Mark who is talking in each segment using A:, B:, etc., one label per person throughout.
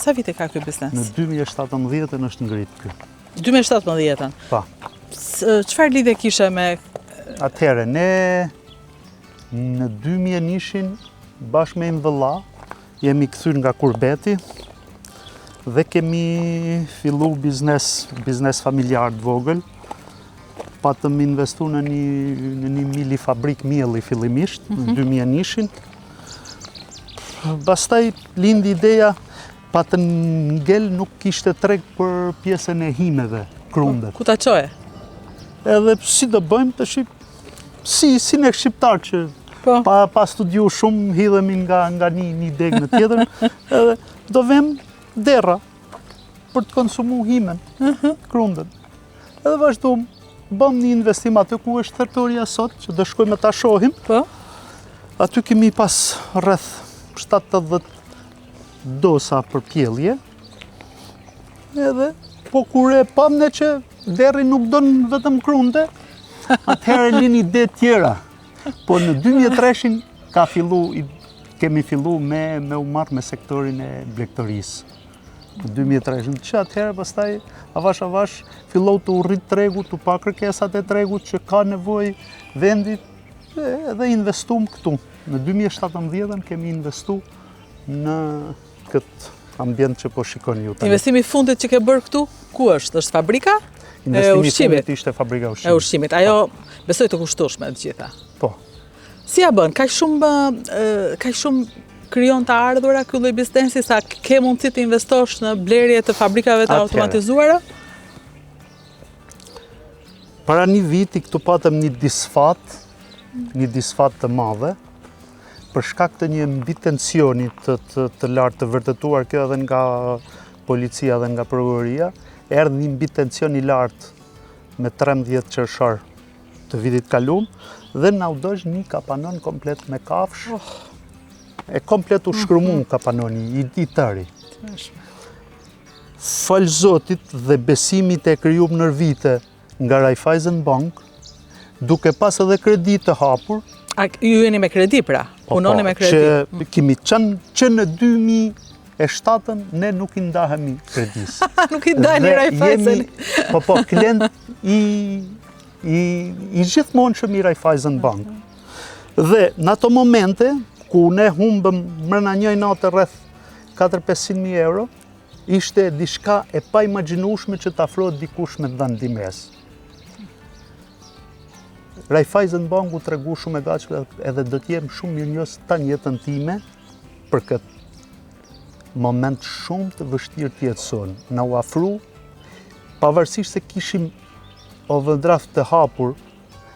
A: sa vite ka ky biznes?
B: Në 2017 është ngrit ky.
A: 2017.
B: Pa.
A: Çfarë lidhje kishe me
B: Atëherë, ne në 2001 bashkë me Imvëlla jemi kthyer nga Kurbeti dhe kemi fillu biznes familjar të vogël. Patëm investu në një mili fabrik mielli fillimisht, në 2001. Pastaj lindi ideja, patëm ngel nuk kishte treg për pjesën e himeve, krundet.
A: ku ta çoje?
B: Edhe si do bëjmë të si ne shqiptar që pa studiu shumë hidhemi nga një degë në tjetër, edhe do vëm derra për të konsumu himen, krundet. Edhe vazhdojmë, bëm një investim aty ku është thertoria sot, që do shkojmë ta shohim.
A: Po.
B: Aty kemi pas rreth 70 dosa për pjellje. Edhe po kur e pam ne që derri nuk don vetëm krunde, atëherë lini ide tjera. Po në 2003 kemi fillu me u marrë me sektorin e blegtërisë. Në 2003, që atëherë pastaj avash fillau të urrit tregu, të pa kërkesat e tregut që ka nevojë vendi dhe investum këtu. Në 2017 kemi investu në këtë ambient që po shikoni ju tani.
A: Investimi i fundit që ke bërë këtu, ku është? Është fabrika?
B: Investimi i fundit ishte fabrika ushqimit.
A: E ushqimit. Ajo besoj të kushtueshme të gjitha.
B: Po.
A: Si ja bën? Kaq shumë krijon të ardhura ky lloj biznesi sa ke mundësi të investosh në blerje të fabrikave të automatizuara?
B: Para një viti këtu patëm një disfat të madhe, për shkak të një mbi tensioni të lartë të vërtetuar kjo edhe nga policia dhe nga prokuroria, erdhi një mbi tension i lartë me 13 qershor të vitit kalum dhe na u dosh një kapanon komplet me kafsh. E komplet u shkrumu kapanoni, i tëri. Fal Zotit dhe besimit e kryum nër vite nga Raiffeisen Bank, duke pas edhe kredi të hapur.
A: A ju jeni me kredi pra? Punoni me kredi?
B: Që kemi që në 2007 ne nuk i ndahemi kredis.
A: Nuk i ndaheni Raiffeisen?
B: Po, klient i gjithmonë që mi Raiffeisen Bank. Dhe në ato momente, ku ne humbëm mrena një natë rreth 400-500.000 euro, ishte diçka e pa imagjinueshme që të afrohet dikush me dhënë ndihmës. Raiffeisen Banku tregu shumë e gatshëm edhe do të jem shumë mirënjohës tani jetën time për këtë moment shumë të vështirë të jetëson. Na u afru, pavarësisht se kishim overdraft të hapur,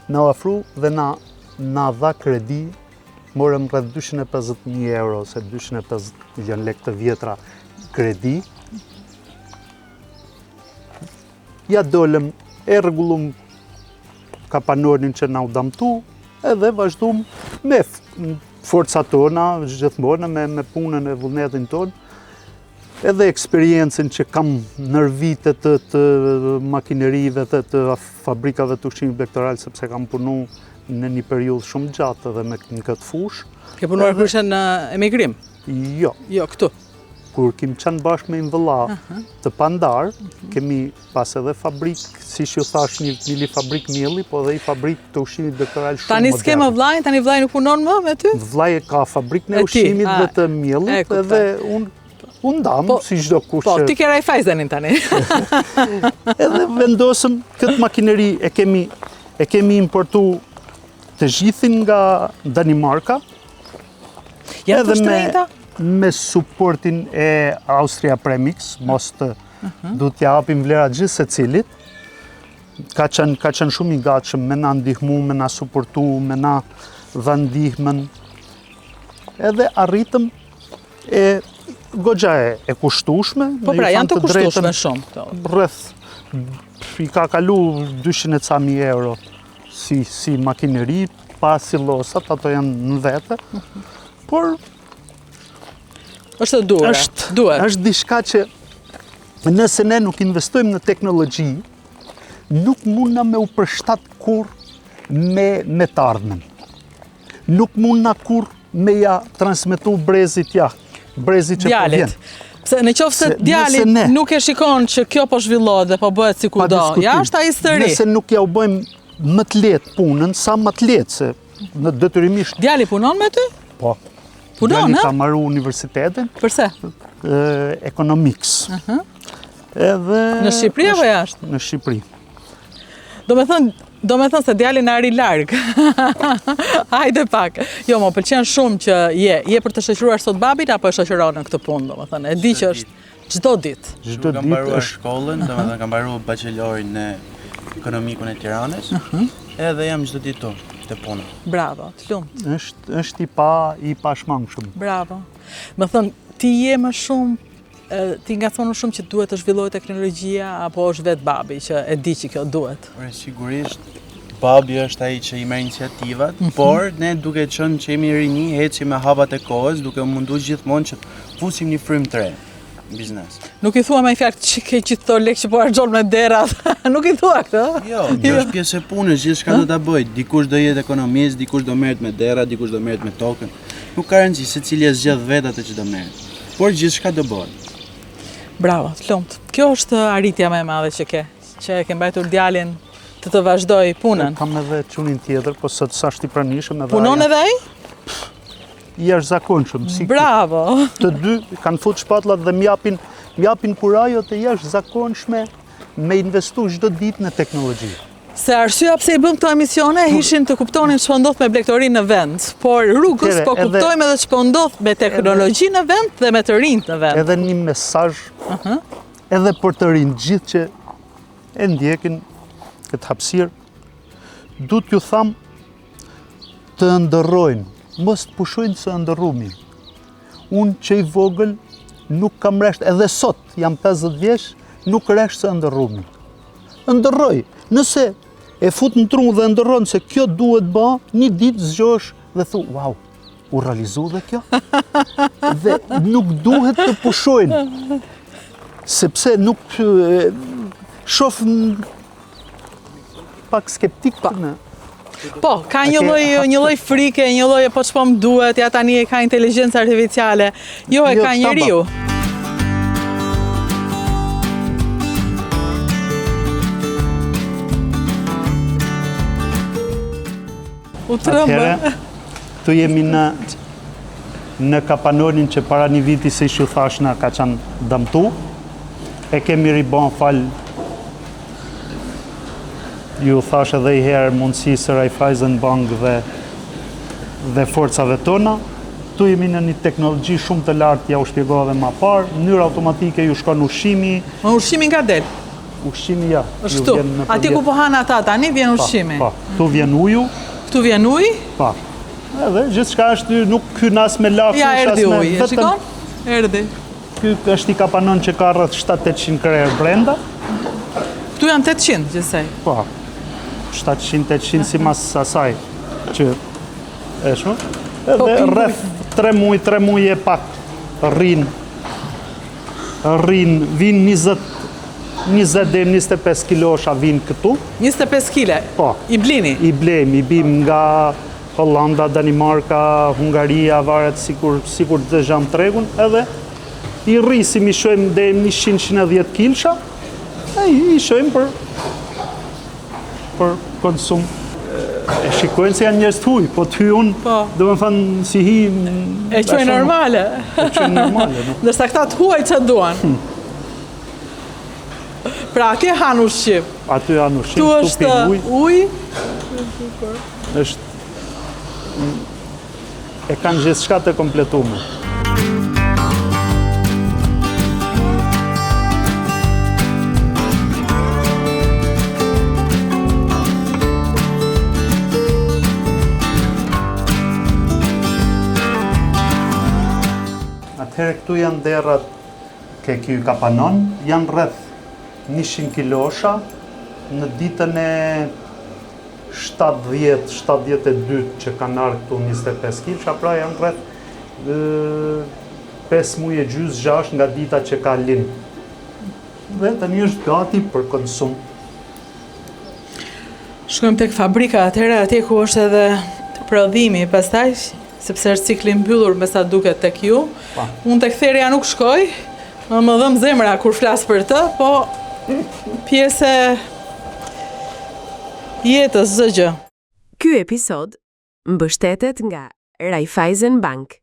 B: na u afru dhe na dha kredi. Morëm rreth 250.000 euro, se 250 janë lek të vjetra kredi. Ja dolëm, e rregullum kapanonin që na u damtu, edhe vazhdum me forcat tona, gjithmonë me punën e vullnetin ton, edhe eksperiencën që kam nër vite të makinerive, të fabrikave të ushqimit blegtoral, sepse kam punu në një periudhë shumë gjatë edhe në këtë fushë.
A: Ke punuar kërëshe në emigrim?
B: Jo.
A: Jo, këtu?
B: Kur kemi qenë bashkë me Imvëlla të pandar, kemi pas edhe fabrikë, si që thash një mili fabrik mielli, po edhe i fabrikë të ushqimit blegtoral shumë moderne.
A: Tani s'ke më vllajin, tani vllai nuk punon më me ty?
B: Vllai ka fabrikën e ushqimit dhe të miellit, edhe unë ndam, si çdo kush.
A: Po, ti ke Raiffeisenin tani.
B: Edhe vendosëm këtë makineri e kemi importu të gjithin nga Danimarka.
A: Janë të shtrenjta?
B: Me suportin e Austria Premix, mos të du t'ja hapim vlerat gjithë secilit. Ka qenë shumë i gatshëm me na ndihmu, me na suportu, me na dha ndihmën. Edhe arritëm goxha e kushtueshme.
A: Po pra, janë të kushtueshme shumë.
B: Rreth i ka kalu 200.000 euro si makineri, pa silosat, ato janë në vete. Por
A: është duhet.
B: Është diçka që nëse ne nuk investojmë në teknologji, nuk mundna me u përshtat kur me të ardhmen. Nuk mundna kur me ja transmetu brezit që po vjen.
A: Pse në qoftë se djali nuk e shikon që kjo po zhvillohet dhe po bëhet si kudo, jashtë ai stëri.
B: Nëse nuk ja u bëjmë më të lehtë punën, sa më të lehtë se në detyrimisht.
A: Djali punon me ty?
B: Po.
A: Punon,
B: Djali ka marrë universitetin.
A: Përse?
B: Economics. Edhe
A: në Shqipëri apo jashtë?
B: Në Shqipëri.
A: Do me thënë se djali na ri larg. Hajde pak. Jo, më pëlqen shumë që je për të shoqëruar sot babin apo e shoqëron në këtë punë, domethënë. E di që është çdo ditë.
C: Çdo ditë kam mbaruar shkollën, domethënë kam mbaruar bachelorin në ekonomikun e Tiranës. Edhe jam çdo ditë te puna.
A: Bravo, të lumt.
B: Është i pashmangshëm.
A: Bravo. Më thënë, ti je më shumë ti ngacmon shumë që duhet të zhvillohet teknologjia apo është vetë babi që e di që kjo duhet?
C: Sigurisht, babi është ai që i merr iniciativat, por ne duke qenë që jemi rinj, heci me hapat e kohës, duke munduar gjithmonë që fusim një frymë të re në biznes.
A: Nuk i thua me fjalë që ke gjithë këto lekë që po harxhon me derat. Nuk i thua këtë?
C: Jo, kjo është pjesë e punës, gjithçka do ta bëj. Dikush do jetë ekonomist, dikush do merret me dera, dikush do merret me tokën. Nuk ka rëndësi, secili e zgjedh vetë atë që do merret. Por gjithçka do bëhet.
A: Bravo, të lumt. Kjo është arritja më e madhe që ke mbajtur djalin të vazhdoj punën.
B: Kam edhe çunin tjetër, po sot sa është i pranishëm edhe.
A: Punon edhe ai?
B: Jashtëzakonshëm.
A: Bravo.
B: Të dy kanë fut shpatullat dhe m'japin kurajo të jashtëzakonshme me investu çdo ditë në teknologji.
A: Se arsyeja pse i bëm këto emisione ishin të kuptonin ç'po ndodh me blegtorinë në vend, por rrugës po kuptojmë edhe ç'po ndodh me teknologji në vend dhe me të rinjt në vend.
B: Edhe një mesazh edhe për të rinjt gjithë që e ndjekin këtë hapësirë, du t'ju tham të ndërrojnë, mos të pushojnë së ndërrumi. Unë që i vogël nuk kam resht, edhe sot jam 50 vjeç, nuk resht së ndërrumi. Ndërroj, nëse e fut në trunë dhe ndërron se kjo duhet bë, një ditë zgjohesh dhe thu, wow, u realizu dhe kjo? Dhe nuk duhet të pushojnë, sepse nuk shoh pak skeptik në.
A: Po, ka një lloj frike, një lloj po ç'po më duhet, ja tani e ka inteligjencë artificiale. Jo, e ka njeriu.
B: Atëherë, tu jemi në kapanonin që para një viti se ishu thash na ka qanë dëmtu. E kemi ribon fal, ju thash edhe i herë mundësisë Raiffeisen Bank dhe forcave tona. Tu jemi në një teknologji shumë të lartë, ja u shpjegova dhe ma parë, në mënyrë automatike ju shkon ushqimi.
A: Ushqimi nga del?
B: Ushqimi ja.
A: Është tu, ati ku po hanë ata tani vjen ushqimi?
B: Po, tu vjen uju.
A: Këtu vjen uj?
B: Pa. Edhe gjithçka është nuk hyn as me laku,
A: ja, erdi uj, e shikon? Erdi.
B: Ky është i kapanon që ka rreth 700-800 krerë brenda.
A: Këtu janë 800 gjithsej.
B: Po. 700-800 si mas asaj që e shumë. Edhe rreth 3 muaj e pak rrin vin 20 dhe 25 kilosha vinë këtu.
A: 25 kile?
B: Po.
A: I blini?
B: I blejmë, i bim nga Hollanda, Danimarka, Hungaria, varet sikur të zham tregun, edhe i rrisim, i shojmë dhe 100-110 kilsha, e i shojmë për konsum. E shikojnë se janë njerëz të huj, po të hy unë, do më thënë si hi...
A: E qojnë normale.
B: E qojnë normale.
A: Nërsa këta të huaj që duan. Pra, ke hanë ushqim?
B: Aty hanë ushqim,
A: tu është uj?
B: është... E kanë gjithçka të kompletume. Atëherë këtu janë derrat ke ky kapanon, janë rreth 100 kilosha në ditën e 70-72 që kanë ardhur këtu 25 kilosha, pra janë rreth 5 muaj e gjysmë 6 nga dita që ka lind. Dhe tani është gati për konsum.
A: Shkojmë tek fabrika, atëherë atje ku është edhe prodhimi, pastaj sepse është cikli mbyllur me sa duket tek ju. Unë tek therja nuk shkoj, Më dhëm zemra kur flas për të, po pjesë e jetës zë gjë.
D: Ky episod mbështetet nga Raiffeisen Bank.